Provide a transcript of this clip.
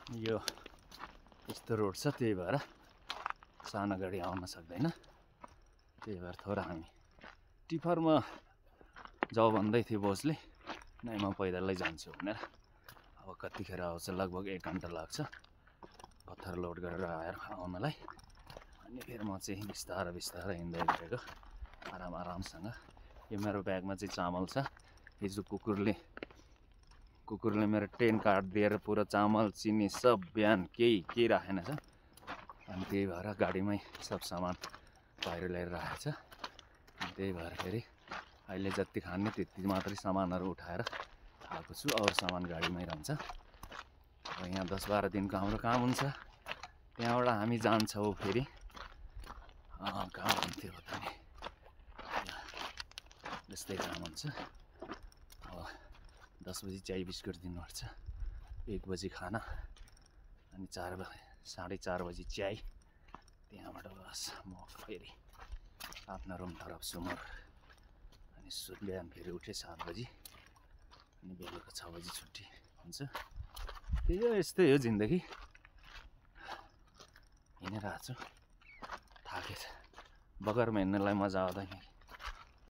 यो यस्तो रोड छ, त्यही भएर सानो गाडी आउन सक्दैन। त्यही भएर थोरै हामी टिफरमा जाऊ भन्दै थियो बोसले, नै म पैदलै जान्छु भनेर। अब कतिखेर आउँछ, लगभग 1 घन्टा लाग्छ पत्थर लोड गरेर आएर आउनलाई। अनि फेरि म चाहिँ बिस्तारै बिस्तारै हिँड्दै गएको आरामसँग। यो मेरो ब्यागमा चाहिँ चामल छ। हिजो कुकुरले मेरो टेन काटिदिएर पुरा चामल चिनी सब बिहान केही राखेन छ। अनि त्यही भएर गाडीमै सब सामान बाहिर ल्याएर राखेको छ। त्यही भएर फेरि अहिले जति खाने त्यति मात्रै सामानहरू उठाएर आएको छु। अरू सामान गाडीमै रहन्छ। अब यहाँ 10-12 दिनको हाम्रो काम हुन्छ। त्यहाँबाट हामी जान्छौँ फेरि कहाँ हुन्थ्यो त नि, त्यस्तै काम हुन्छ। अब 10 बजी चाय बिस्कुट दिनुपर्छ, 1 बजी खाना, अनि 4:30 बजी चाय। त्यहाँबाट बस म फेरि आफ्नो रुम तर्फ सुमर। अनि बिहान फेरि उठे 7 बजी, अनि बेलुका 6 बजी छुट्टी हुन्छ। त्यही हो, यस्तै हो जिन्दगी। हिँडिरहेको छु, थाकेछ। बगरमा हिँड्नलाई मजा आउँदैन।